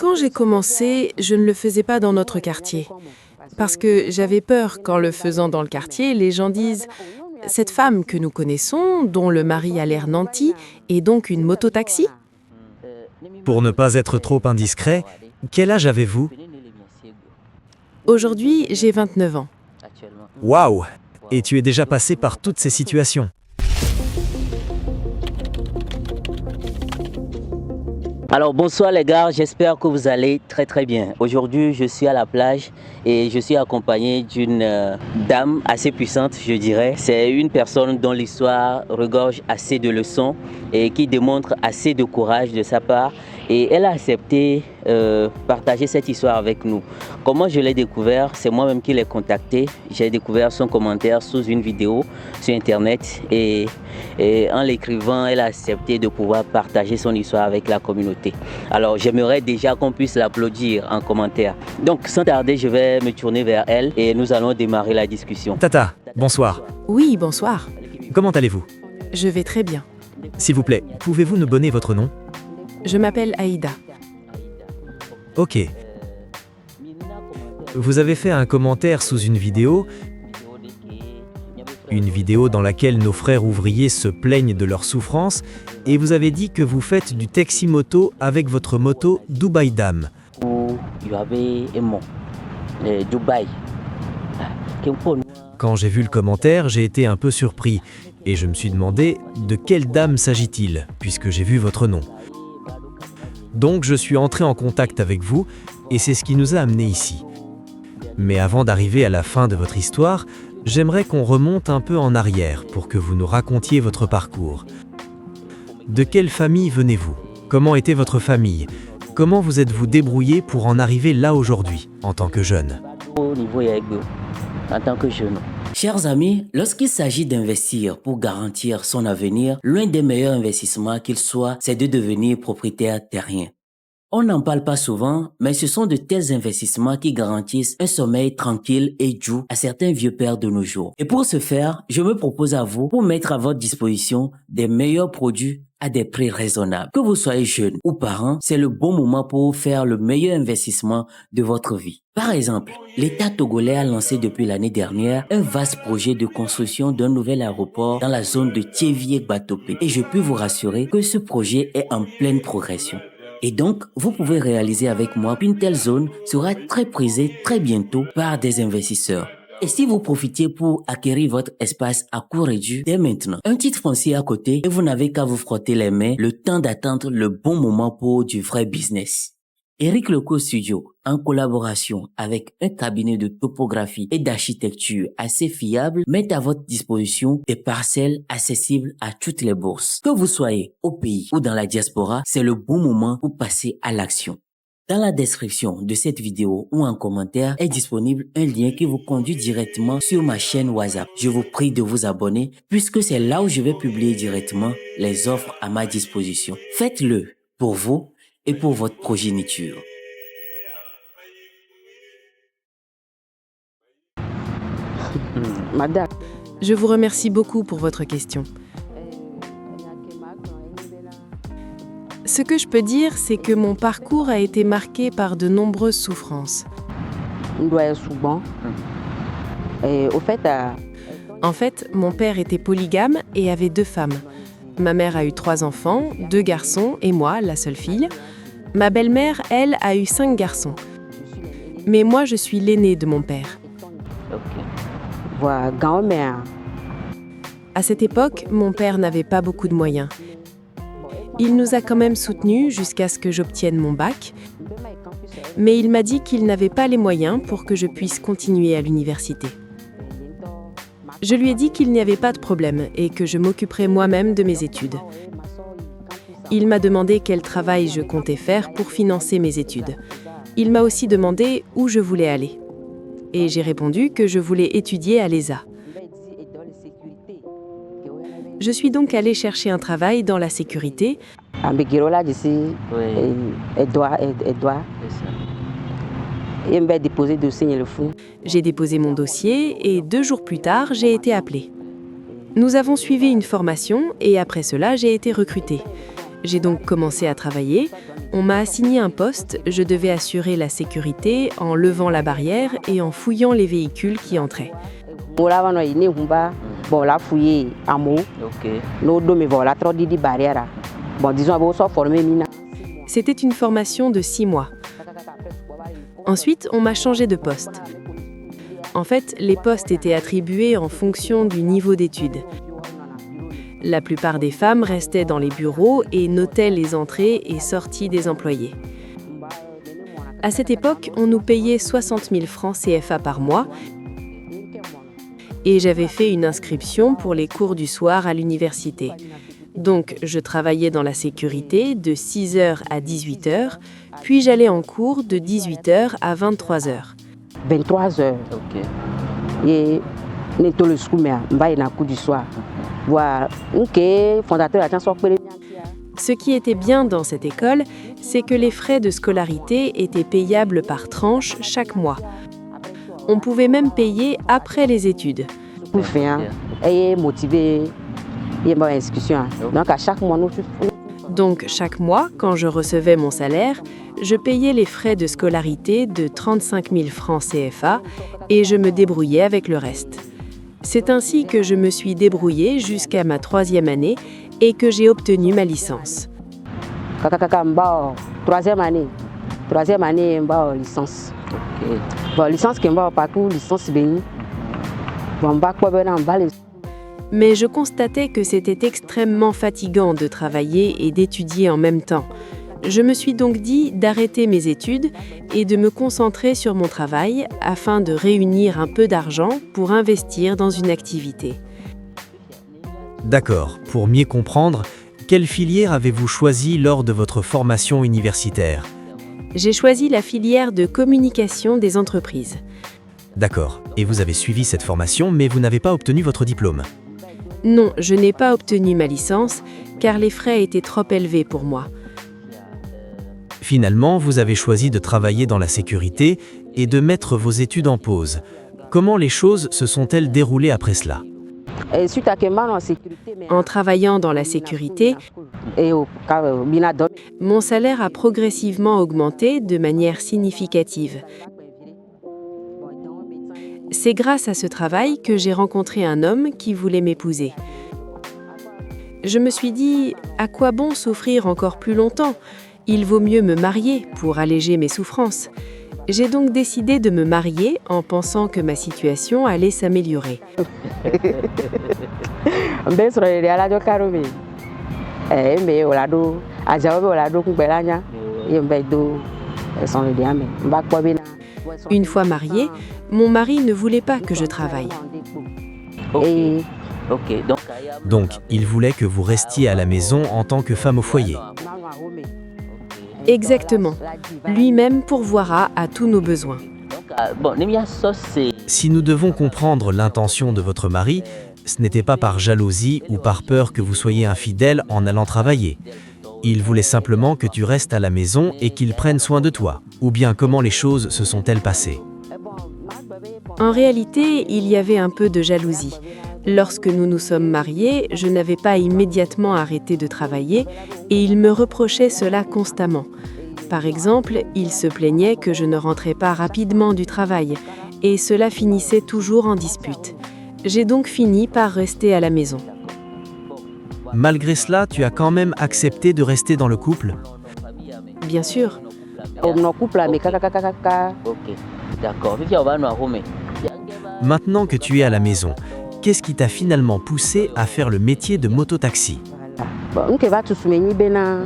Quand j'ai commencé, je ne le faisais pas dans notre quartier. Parce que j'avais peur qu'en le faisant dans le quartier, les gens disent «Cette femme que nous connaissons, dont le mari a l'air nanti, est donc une mototaxi?» Pour ne pas être trop indiscret, quel âge avez-vous? Aujourd'hui, j'ai 29 ans. Waouh! Et tu es déjà passé par toutes ces situations. Alors bonsoir les gars, j'espère que vous allez très bien. Aujourd'hui je suis à la plage et je suis accompagné d'une dame assez puissante, je dirais. C'est une personne dont l'histoire regorge assez de leçons et qui démontre assez de courage de sa part. Et elle a accepté partager cette histoire avec nous. Comment je l'ai découvert? C'est moi-même qui l'ai contacté. J'ai découvert son commentaire sous une vidéo sur internet et en l'écrivant, elle a accepté de pouvoir partager son histoire avec la communauté. Alors j'aimerais déjà qu'on puisse l'applaudir en commentaire. Donc sans tarder, je vais me tourner vers elle et nous allons démarrer la discussion. Tata, bonsoir. Oui, bonsoir. Comment allez-vous? Je vais très bien. S'il vous plaît, pouvez-vous nous donner votre nom? Je m'appelle Aïda. Ok. Vous avez fait un commentaire sous une vidéo dans laquelle nos frères ouvriers se plaignent de leur souffrance, et vous avez dit que vous faites du taxi-moto avec votre moto Dubai Dam. Quand j'ai vu le commentaire, j'ai été un peu surpris, et je me suis demandé de quelle dame s'agit-il, puisque j'ai vu votre nom. Donc je suis entré en contact avec vous, et c'est ce qui nous a amenés ici. Mais avant d'arriver à la fin de votre histoire, j'aimerais qu'on remonte un peu en arrière pour que vous nous racontiez votre parcours. De quelle famille venez-vous? Comment était votre famille? Comment vous êtes-vous débrouillé pour en arriver là aujourd'hui, en tant que jeune? Chers amis, lorsqu'il s'agit d'investir pour garantir son avenir, l'un des meilleurs investissements qu'il soit, c'est de devenir propriétaire terrien. On n'en parle pas souvent, mais ce sont de tels investissements qui garantissent un sommeil tranquille et doux à certains vieux pères de nos jours. Et pour ce faire, je me propose à vous pour mettre à votre disposition des meilleurs produits à des prix raisonnables. Que vous soyez jeune ou parent, c'est le bon moment pour faire le meilleur investissement de votre vie. Par exemple, l'État togolais a lancé depuis l'année dernière un vaste projet de construction d'un nouvel aéroport dans la zone de Thiévié-Batopé. Et je peux vous rassurer que ce projet est en pleine progression. Et donc, vous pouvez réaliser avec moi qu'une telle zone sera très prisée très bientôt par des investisseurs. Et si vous profitiez pour acquérir votre espace à coût réduit dès maintenant, un titre foncier à côté et vous n'avez qu'à vous frotter les mains le temps d'attendre le bon moment pour du vrai business. Eric Leco Studio, en collaboration avec un cabinet de topographie et d'architecture assez fiable, met à votre disposition des parcelles accessibles à toutes les bourses. Que vous soyez au pays ou dans la diaspora, c'est le bon moment pour passer à l'action. Dans la description de cette vidéo ou en commentaire est disponible un lien qui vous conduit directement sur ma chaîne WhatsApp. Je vous prie de vous abonner puisque c'est là où je vais publier directement les offres à ma disposition. Faites-le pour vous et pour votre progéniture. Madame. Je vous remercie beaucoup pour votre question. Ce que je peux dire, c'est que mon parcours a été marqué par de nombreuses souffrances. En fait, mon père était polygame et avait 2 femmes. Ma mère a eu 3 enfants, 2 garçons et moi, la seule fille. Ma belle-mère, elle, a eu 5 garçons. Mais moi, je suis l'aînée de mon père. À cette époque, mon père n'avait pas beaucoup de moyens. Il nous a quand même soutenus jusqu'à ce que j'obtienne mon bac, mais il m'a dit qu'il n'avait pas les moyens pour que je puisse continuer à l'université. Je lui ai dit qu'il n'y avait pas de problème et que je m'occuperais moi-même de mes études. Il m'a demandé quel travail je comptais faire pour financer mes études. Il m'a aussi demandé où je voulais aller. Et j'ai répondu que je voulais étudier à l'ESA. Je suis donc allée chercher un travail dans la sécurité. J'ai déposé mon dossier et 2 jours plus tard, j'ai été appelée. Nous avons suivi une formation et après cela, j'ai été recrutée. J'ai donc commencé à travailler. On m'a assigné un poste, je devais assurer la sécurité en levant la barrière et en fouillant les véhicules qui entraient. C'était une formation de 6 mois. Ensuite, on m'a changé de poste. En fait, les postes étaient attribués en fonction du niveau d'études. La plupart des femmes restaient dans les bureaux et notaient les entrées et sorties des employés. À cette époque, on nous payait 60 000 francs CFA par mois et j'avais fait une inscription pour les cours du soir à l'université. Donc, je travaillais dans la sécurité de 6h à 18h, puis j'allais en cours de 18h à 23h. 23h. Ok. Et netto le school mais mba na cours du soir. Voilà, OK, fondateur la chanson. Ce qui était bien dans cette école, c'est que les frais de scolarité étaient payables par tranche chaque mois. On pouvait même payer après les études. Pour faire et motivé et bonne inscription. Donc à chaque mois nous. Donc chaque mois, quand je recevais mon salaire, je payais les frais de scolarité de 35 000 francs CFA et je me débrouillais avec le reste. C'est ainsi que je me suis débrouillée jusqu'à ma 3e année et que j'ai obtenu ma licence. Troisième année, licence. Ok. Bon, licence qui m'a parcours, licence bénie. Bon, bac pas ben en bas. Mais je constatais que c'était extrêmement fatigant de travailler et d'étudier en même temps. Je me suis donc dit d'arrêter mes études et de me concentrer sur mon travail afin de réunir un peu d'argent pour investir dans une activité. D'accord, pour mieux comprendre, quelle filière avez-vous choisi lors de votre formation universitaire? J'ai choisi la filière de communication des entreprises. D'accord, et vous avez suivi cette formation mais vous n'avez pas obtenu votre diplôme. Non, je n'ai pas obtenu ma licence car les frais étaient trop élevés pour moi. Finalement, vous avez choisi de travailler dans la sécurité et de mettre vos études en pause. Comment les choses se sont-elles déroulées après cela? Et suite à en sécurité. En travaillant dans la sécurité, Et au Binadon. mon salaire a progressivement augmenté de manière significative. C'est grâce à ce travail que j'ai rencontré un homme qui voulait m'épouser. Je me suis dit, à quoi bon souffrir encore plus longtemps? Il vaut mieux me marier pour alléger mes souffrances. J'ai donc décidé de me marier en pensant que ma situation allait s'améliorer. Ben sur les radio caromé. Mais olado, ajaobe olado kubelanya. Et mbedo sont le diamant. Bac pas bien. Une fois mariée, mon mari ne voulait pas que je travaille. Et Ok. Donc, il voulait que vous restiez à la maison en tant que femme au foyer. Exactement. Lui-même pourvoira à tous nos besoins. Si nous devons comprendre l'intention de votre mari, ce n'était pas par jalousie ou par peur que vous soyez infidèle en allant travailler. Il voulait simplement que tu restes à la maison et qu'il prenne soin de toi. Ou bien comment les choses se sont-elles passées? En réalité, il y avait un peu de jalousie. Lorsque nous nous sommes mariés, je n'avais pas immédiatement arrêté de travailler et il me reprochait cela constamment. Par exemple, il se plaignait que je ne rentrais pas rapidement du travail et cela finissait toujours en dispute. J'ai donc fini par rester à la maison. Malgré cela, tu as quand même accepté de rester dans le couple? Bien sûr, on couple mais kaka. Ok. D'accord. Vivi, on va nous arromer. Maintenant que tu es à la maison, qu'est-ce qui t'a finalement poussé à faire le métier de mototaxi? Bon, on va tous mener bena.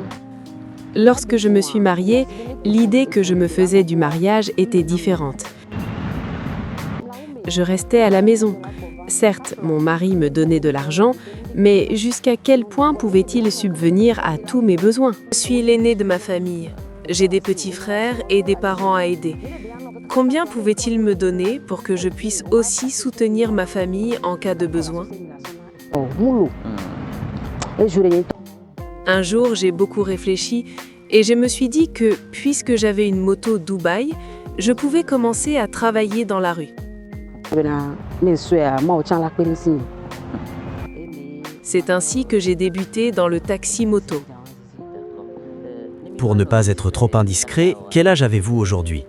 lorsque je me suis mariée, l'idée que je me faisais du mariage était différente. Je restais à la maison. Certes, mon mari me donnait de l'argent, mais jusqu'à quel point pouvait-il subvenir à tous mes besoins? Je suis l'aîné de ma famille. J'ai des petits frères et des parents à aider. Combien pouvait-il me donner pour que je puisse aussi soutenir ma famille en cas de besoin? Oh, moulou. Et je l'ai. Un jour, j'ai beaucoup réfléchi et je me suis dit que, puisque j'avais une moto Dubaï, je pouvais commencer à travailler dans la rue. C'est ainsi que j'ai débuté dans le taxi moto. Pour ne pas être trop indiscret, quel âge avez-vous aujourd'hui?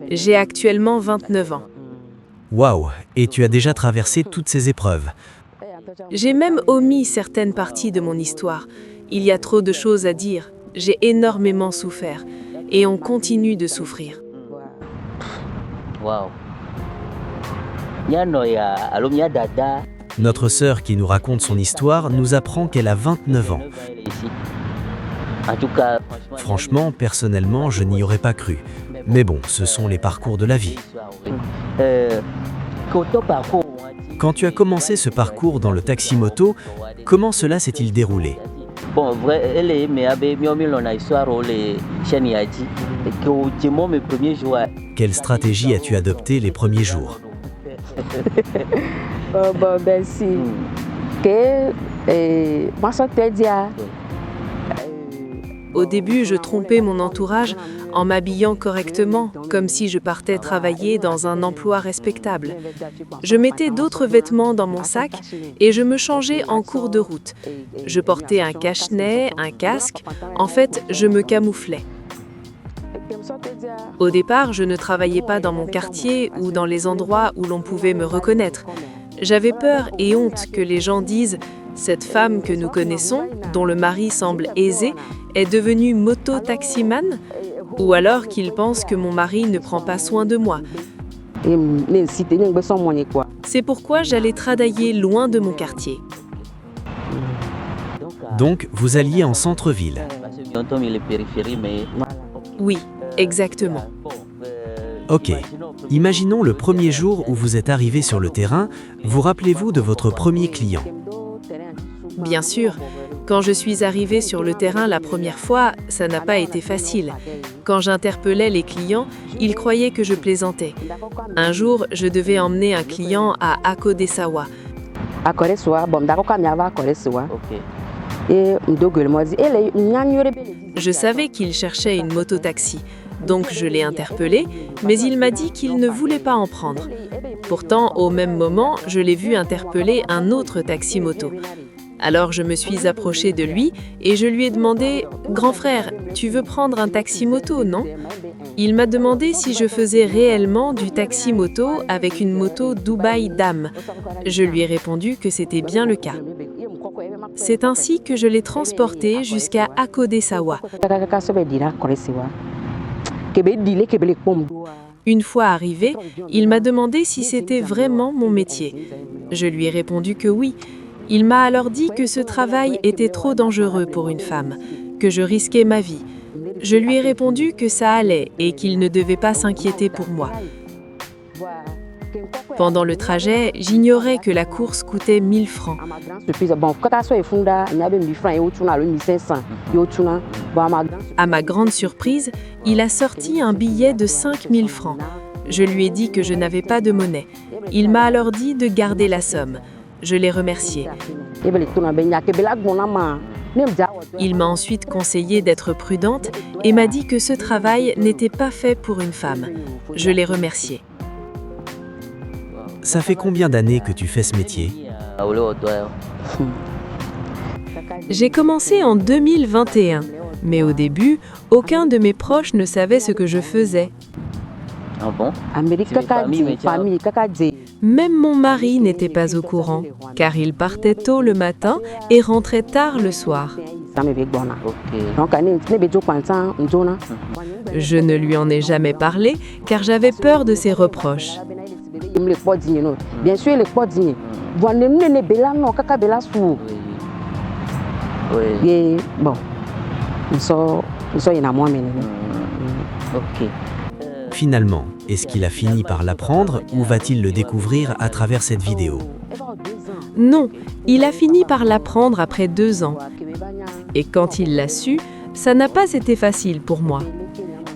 J'ai actuellement 29 ans. Waouh, et tu as déjà traversé toutes ces épreuves. J'ai même omis certaines parties de mon histoire. Il y a trop de choses à dire. J'ai énormément souffert. Et on continue de souffrir. Wow. Notre sœur qui nous raconte son histoire nous apprend qu'elle a 29 ans. Franchement, personnellement, je n'y aurais pas cru. Mais bon, ce sont les parcours de la vie. Quand tu as commencé ce parcours dans le taxi-moto, comment cela s'est-il déroulé? Quelle stratégie as-tu adoptée les premiers jours? Au début, je trompais mon entourage en m'habillant correctement, comme si je partais travailler dans un emploi respectable. Je mettais d'autres vêtements dans mon sac et je me changeais en cours de route. Je portais un cache-nez, un casque. En fait, je me camouflais. Au départ, je ne travaillais pas dans mon quartier ou dans les endroits où l'on pouvait me reconnaître. J'avais peur et honte que les gens disent « Cette femme que nous connaissons, dont le mari semble aisé, est devenue moto-taximan » ou alors qu'ils pensent que mon mari ne prend pas soin de moi. C'est pourquoi j'allais travailler loin de mon quartier. Donc, vous alliez en centre-ville. Oui, exactement. Ok. Imaginons le premier jour où vous êtes arrivé sur le terrain. Vous rappelez-vous de votre premier client? Bien sûr, quand je suis arrivée sur le terrain la première fois, ça n'a pas été facile. Quand j'interpellais les clients, ils croyaient que je plaisantais. Un jour, je devais emmener un client à Akodesawa. Je savais qu'il cherchait une moto-taxi, donc je l'ai interpellé, mais il m'a dit qu'il ne voulait pas en prendre. Pourtant, au même moment, je l'ai vu interpeller un autre taxi-moto. Alors je me suis approchée de lui et je lui ai demandé « Grand frère, tu veux prendre un taxi-moto, non ?» Il m'a demandé si je faisais réellement du taxi-moto avec une moto Dubai Dam. Je lui ai répondu que c'était bien le cas. C'est ainsi que je l'ai transporté jusqu'à Akodesawa. Une fois arrivé, il m'a demandé si c'était vraiment mon métier. Je lui ai répondu que oui. Il m'a alors dit que ce travail était trop dangereux pour une femme, que je risquais ma vie. Je lui ai répondu que ça allait et qu'il ne devait pas s'inquiéter pour moi. Pendant le trajet, j'ignorais que la course coûtait 1000 francs. À ma grande surprise, il a sorti un billet de 5000 francs. Je lui ai dit que je n'avais pas de monnaie. Il m'a alors dit de garder la somme. Je l'ai remercié. Il m'a ensuite conseillé d'être prudente et m'a dit que ce travail n'était pas fait pour une femme. Je l'ai remercié. Ça fait combien d'années que tu fais ce métier? J'ai commencé en 2021, mais au début, aucun de mes proches ne savait ce que je faisais. Ah bon? Même mon mari n'était pas au courant, car il partait tôt le matin et rentrait tard le soir. Je ne lui en ai jamais parlé, car j'avais peur de ses reproches. Bien sûr, les potes disent, bon, Finalement, est-ce qu'il a fini par l'apprendre ou va-t-il le découvrir à travers cette vidéo? Non, il a fini par l'apprendre après 2 ans. Et quand il l'a su, ça n'a pas été facile pour moi.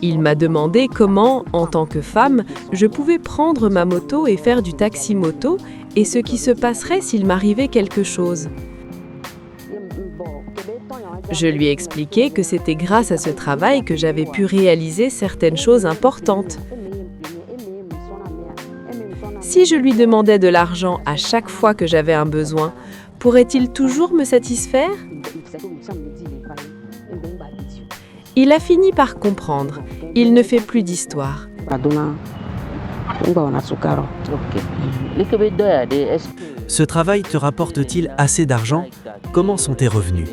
Il m'a demandé comment, en tant que femme, je pouvais prendre ma moto et faire du taxi-moto et ce qui se passerait s'il m'arrivait quelque chose. Je lui ai expliqué que c'était grâce à ce travail que j'avais pu réaliser certaines choses importantes. Si je lui demandais de l'argent à chaque fois que j'avais un besoin, pourrait-il toujours me satisfaire? Il a fini par comprendre. Il ne fait plus d'histoire. Ce travail te rapporte-t-il assez d'argent? Comment sont tes revenus?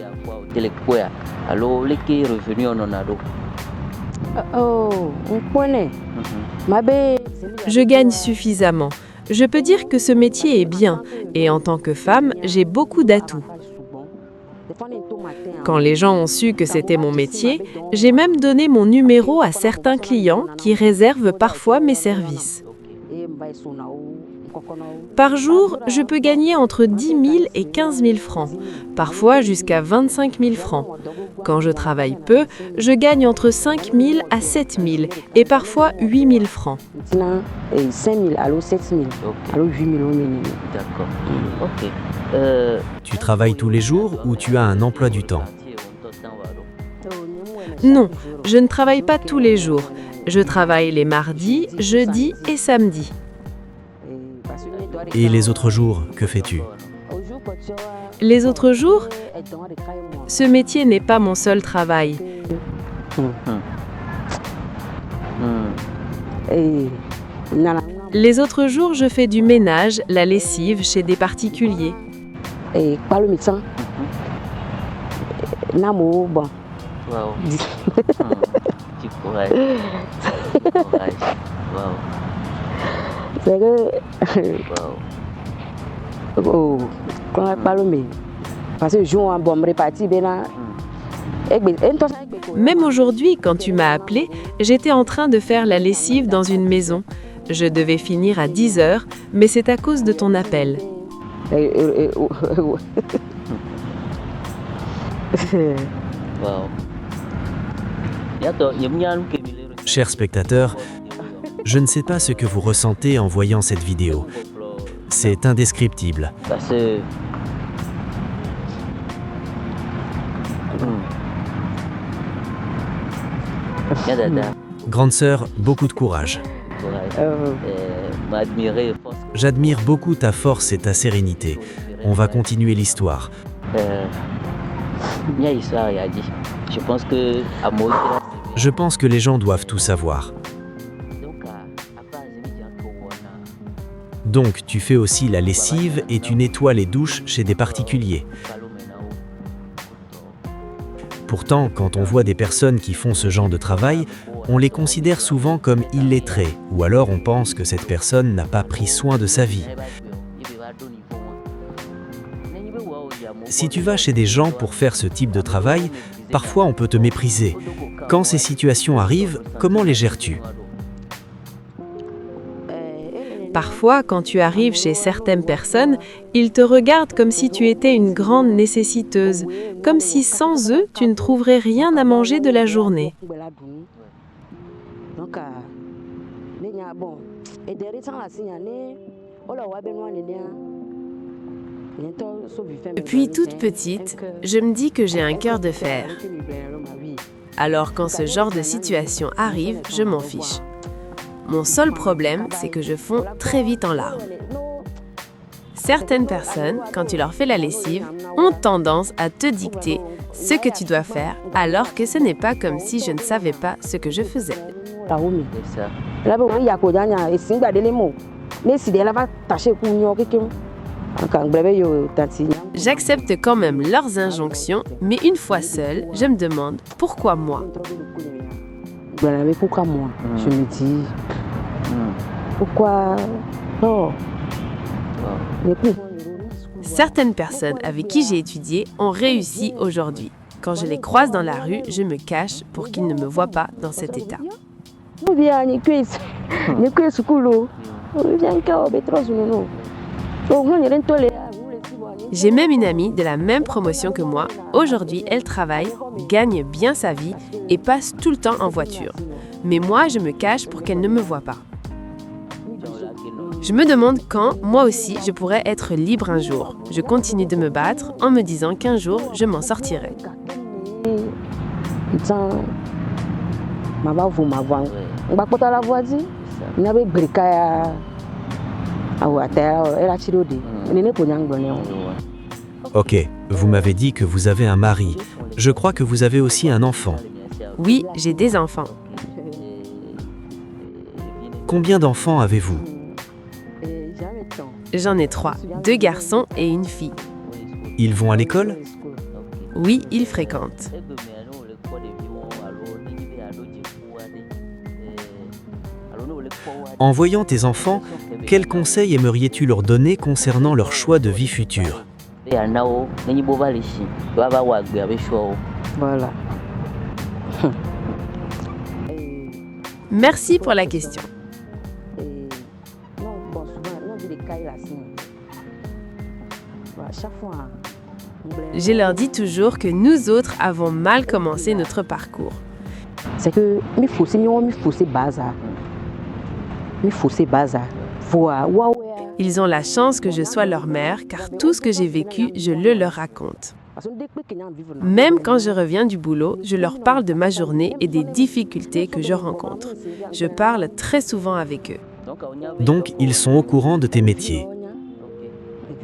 Je gagne suffisamment. Je peux dire que ce métier est bien et en tant que femme, j'ai beaucoup d'atouts. Quand les gens ont su que c'était mon métier, j'ai même donné mon numéro à certains clients qui réservent parfois mes services. Par jour, je peux gagner entre 10 000 et 15 000 francs, parfois jusqu'à 25 000 francs. Quand je travaille peu, je gagne entre 5 000 à 7 000 et parfois 8 000 francs. D'accord. Ok. Tu travailles tous les jours ou tu as un emploi du temps? Non, je ne travaille pas tous les jours. Je travaille les mardis, jeudis et samedis. Et les autres jours, que fais-tu? Les autres jours, ce métier n'est pas mon seul travail. Les autres jours, je fais du ménage, la lessive chez des particuliers. Wow. Du courage. Du courage. Wow. Même aujourd'hui, quand tu m'as appelé, j'étais en train de faire la lessive dans une maison. Je devais finir à 10 heures, mais c'est à cause de ton appel. Wow. Chers spectateurs, je ne sais pas ce que vous ressentez en voyant cette vidéo. C'est indescriptible. Parce que Grande sœur, beaucoup de courage. J'admire beaucoup ta force et ta sérénité. On va continuer l'histoire. Je pense que les gens doivent tout savoir. Donc, tu fais aussi la lessive et tu nettoies les douches chez des particuliers. Pourtant, quand on voit des personnes qui font ce genre de travail, on les considère souvent comme illettrés, ou alors on pense que cette personne n'a pas pris soin de sa vie. Si tu vas chez des gens pour faire ce type de travail, parfois on peut te mépriser. Quand ces situations arrivent, comment les gères-tu ? Parfois, quand tu arrives chez certaines personnes, ils te regardent comme si tu étais une grande nécessiteuse, comme si sans eux, tu ne trouverais rien à manger de la journée. Depuis toute petite, je me dis que j'ai un cœur de fer. Alors quand ce genre de situation arrive, je m'en fiche. Mon seul problème, c'est que je fonds très vite en larmes. Certaines personnes, quand tu leur fais la lessive, ont tendance à te dicter ce que tu dois faire, alors que ce n'est pas comme si je ne savais pas ce que je faisais. J'accepte quand même leurs injonctions, mais une fois seule, je me demande pourquoi moi ? Pourquoi moi? Je me dis, pourquoi non? Certaines personnes avec qui j'ai étudié ont réussi aujourd'hui. Quand je les croise dans la rue, je me cache pour qu'ils ne me voient pas dans cet état. J'ai même une amie de la même promotion que moi. Aujourd'hui, elle travaille, gagne bien sa vie et passe tout le temps en voiture. Mais moi, je me cache pour qu'elle ne me voie pas. Je me demande quand, moi aussi, je pourrais être libre un jour. Je continue de me battre en me disant qu'un jour, je m'en sortirai. Ok, vous m'avez dit que vous avez un mari. Je crois que vous avez aussi un enfant. Oui, j'ai des enfants. Combien d'enfants avez-vous? J'en ai 3, 2 garçons et une fille. Ils vont à l'école? Oui, ils fréquentent. En voyant tes enfants, quels conseils aimeriez-tu leur donner concernant leur choix de vie future? Voilà. Merci pour la question. Je leur dis toujours que nous autres avons mal commencé notre parcours. C'est que il faut c'est bazar. Il faut c'est bazar. Ils ont la chance que je sois leur mère, car tout ce que j'ai vécu, je le leur raconte. Même quand je reviens du boulot, je leur parle de ma journée et des difficultés que je rencontre. Je parle très souvent avec eux. Donc, ils sont au courant de tes métiers.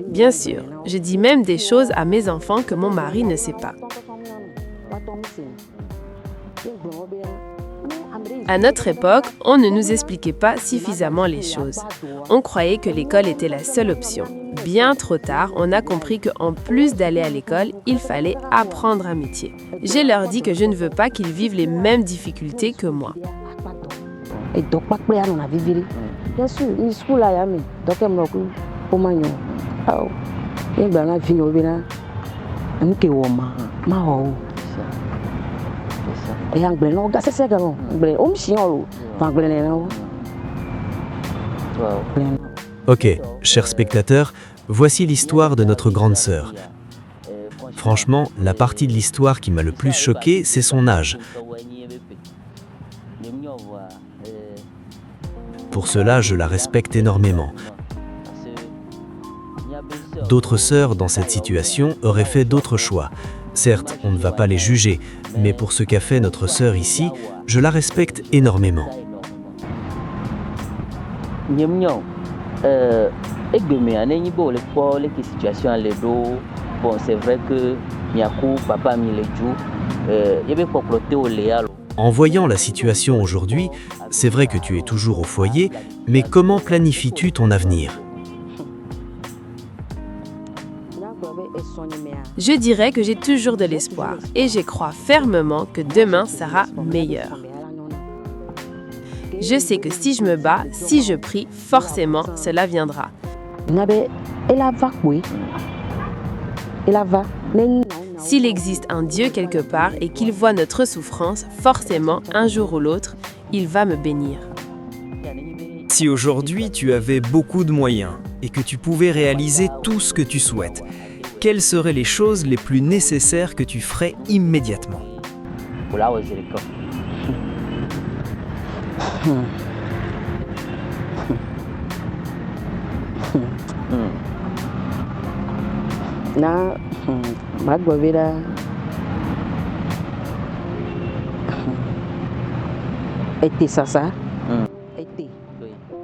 Bien sûr, je dis même des choses à mes enfants que mon mari ne sait pas. À notre époque, on ne nous expliquait pas suffisamment les choses. On croyait que l'école était la seule option. Bien trop tard, on a compris qu'en plus d'aller à l'école, il fallait apprendre un métier. Je leur dis que je ne veux pas qu'ils vivent les mêmes difficultés que moi. Et donc, on a vécu. Bien sûr, une school là, mais donc on a pour moi. Oh, et ben là, fini au bien. On est au ma. Et anglais non, gars, c'est que non. Anglais, on chie en anglais non. Ok, chers spectateurs, voici l'histoire de notre grande sœur. Franchement, la partie de l'histoire qui m'a le plus choqué, c'est son âge. Pour cela, je la respecte énormément. D'autres sœurs dans cette situation auraient fait d'autres choix. Certes, on ne va pas les juger, mais pour ce qu'a fait notre sœur ici, je la respecte énormément. Bon, c'est vrai que papa En voyant la situation aujourd'hui, c'est vrai que tu es toujours au foyer, mais comment planifies-tu ton avenir? Je dirais que j'ai toujours de l'espoir et je crois fermement que demain sera meilleur. Je sais que si je me bats, si je prie, forcément, cela viendra. S'il existe un Dieu quelque part et qu'il voit notre souffrance, forcément, un jour ou l'autre, il va me bénir. Si aujourd'hui tu avais beaucoup de moyens et que tu pouvais réaliser tout ce que tu souhaites, quelles seraient les choses les plus nécessaires que tu ferais immédiatement?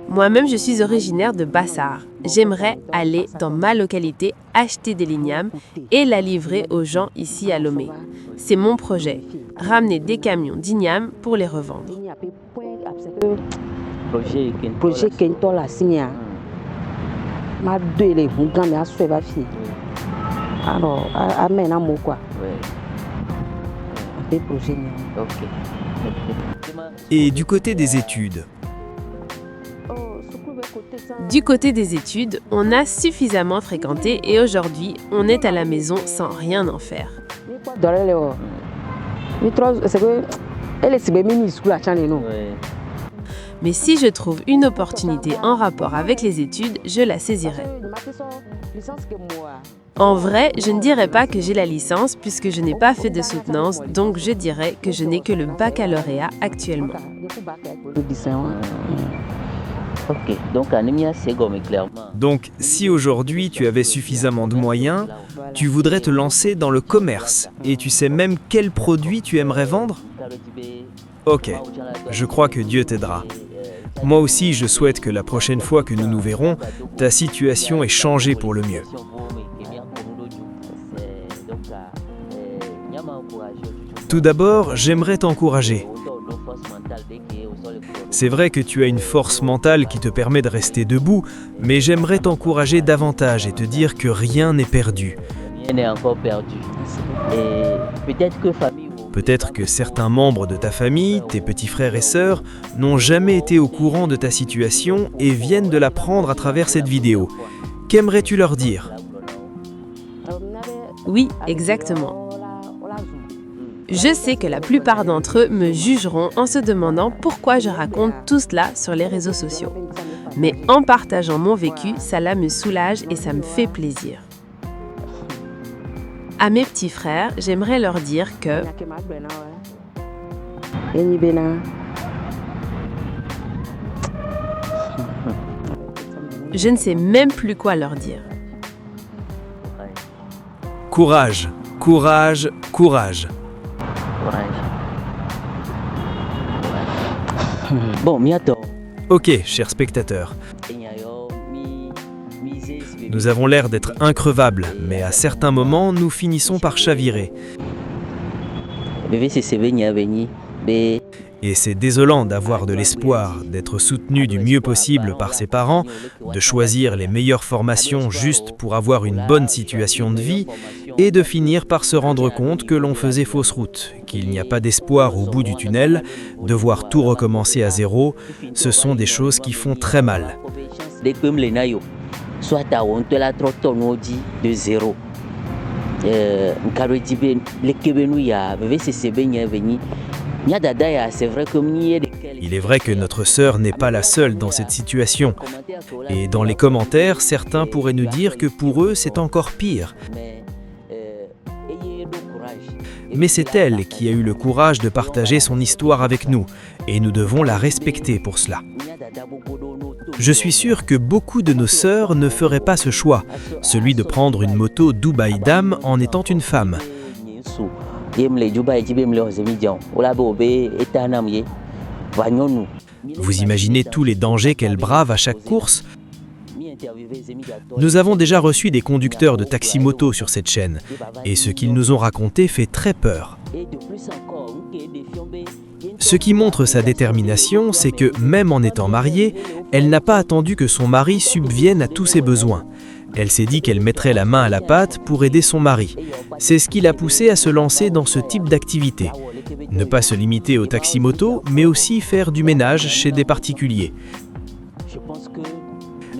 Moi-même, je suis originaire de Bassar. J'aimerais aller dans ma localité, acheter des lignames et la livrer aux gens ici à Lomé. C'est mon projet, ramener des camions d'ignames pour les revendre. Projet Kento la signé. Ma deux les bougan mais à suivre fille. Alors, amène à moi quoi. Des projets. Et du côté des études? Du côté des études, on a suffisamment fréquenté et aujourd'hui, on est à la maison sans rien en faire. Mais si je trouve une opportunité en rapport avec les études, je la saisirai. En vrai, je ne dirais pas que j'ai la licence puisque je n'ai pas fait de soutenance, donc je dirais que je n'ai que le baccalauréat actuellement. Donc, si aujourd'hui tu avais suffisamment de moyens, tu voudrais te lancer dans le commerce et tu sais même quel produit tu aimerais vendre? Ok, je crois que Dieu t'aidera. Moi aussi, je souhaite que la prochaine fois que nous nous verrons, ta situation ait changé pour le mieux. Tout d'abord, j'aimerais t'encourager. C'est vrai que tu as une force mentale qui te permet de rester debout, mais j'aimerais t'encourager davantage et te dire que rien n'est perdu. Rien n'est encore perdu. Et Peut-être que certains membres de ta famille, tes petits frères et sœurs, n'ont jamais été au courant de ta situation et viennent de l'apprendre à travers cette vidéo. Qu'aimerais-tu leur dire ? Oui, exactement. Je sais que la plupart d'entre eux me jugeront en se demandant pourquoi je raconte tout cela sur les réseaux sociaux. Mais en partageant mon vécu, cela me soulage et ça me fait plaisir. À mes petits frères, j'aimerais leur dire que je ne sais même plus quoi leur dire. Courage, courage, courage. bon, miato. Ok, chers spectateurs. Nous avons l'air d'être increvables, mais à certains moments, nous finissons par chavirer. Et c'est désolant d'avoir de l'espoir, d'être soutenu du mieux possible par ses parents, de choisir les meilleures formations juste pour avoir une bonne situation de vie, et de finir par se rendre compte que l'on faisait fausse route, qu'il n'y a pas d'espoir au bout du tunnel, devoir tout recommencer à zéro, ce sont des choses qui font très mal. Soit à honte la trottonomie de zéro. C'est vrai que il est vrai que notre sœur n'est pas la seule dans cette situation. Et dans les commentaires, certains pourraient nous dire que pour eux, c'est encore pire. Mais c'est elle qui a eu le courage de partager son histoire avec nous, et nous devons la respecter pour cela. Je suis sûr que beaucoup de nos sœurs ne feraient pas ce choix, celui de prendre une moto Dubaï Dam en étant une femme. Vous imaginez tous les dangers qu'elle brave à chaque course ? Nous avons déjà reçu des conducteurs de taxi-moto sur cette chaîne, et ce qu'ils nous ont raconté fait très peur. Ce qui montre sa détermination, c'est que, même en étant mariée, elle n'a pas attendu que son mari subvienne à tous ses besoins. Elle s'est dit qu'elle mettrait la main à la pâte pour aider son mari. C'est ce qui l'a poussée à se lancer dans ce type d'activité. Ne pas se limiter au taxi-moto, mais aussi faire du ménage chez des particuliers.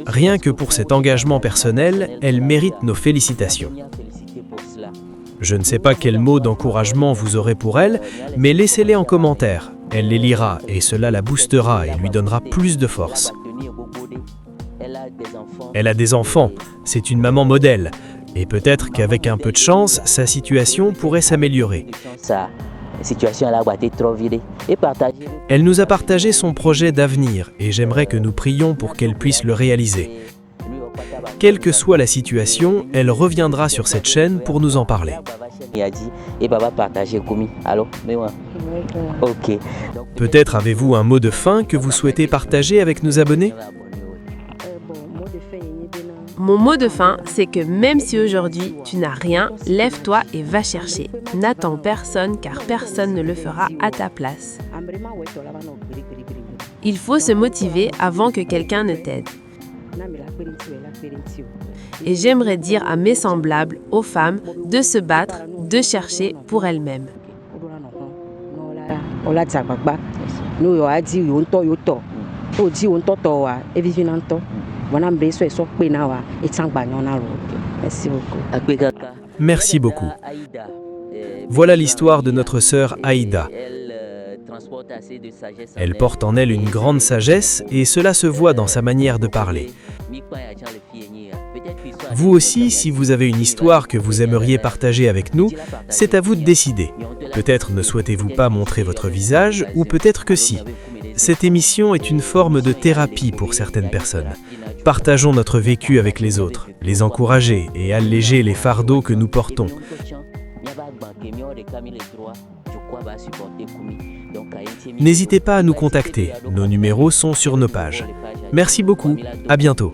Rien que pour cet engagement personnel, elle mérite nos félicitations. Je ne sais pas quels mots d'encouragement vous aurez pour elle, mais laissez-les en commentaire. Elle les lira et cela la boostera et lui donnera plus de force. Elle a des enfants, c'est une maman modèle. Et peut-être qu'avec un peu de chance, sa situation pourrait s'améliorer. Elle nous a partagé son projet d'avenir et j'aimerais que nous prions pour qu'elle puisse le réaliser. Quelle que soit la situation, elle reviendra sur cette chaîne pour nous en parler. Peut-être avez-vous un mot de fin que vous souhaitez partager avec nos abonnés ? Mon mot de fin, c'est que même si aujourd'hui tu n'as rien, lève-toi et va chercher. N'attends personne car personne ne le fera à ta place. Il faut se motiver avant que quelqu'un ne t'aide. Et j'aimerais dire à mes semblables, aux femmes, de se battre, de chercher pour elles-mêmes. Merci beaucoup. Voilà l'histoire de notre sœur Aïda. Elle porte en elle une grande sagesse et cela se voit dans sa manière de parler. Vous aussi, si vous avez une histoire que vous aimeriez partager avec nous, c'est à vous de décider. Peut-être ne souhaitez-vous pas montrer votre visage, ou peut-être que si. Cette émission est une forme de thérapie pour certaines personnes. Partageons notre vécu avec les autres, les encourager et alléger les fardeaux que nous portons. N'hésitez pas à nous contacter, nos numéros sont sur nos pages. Merci beaucoup, à bientôt.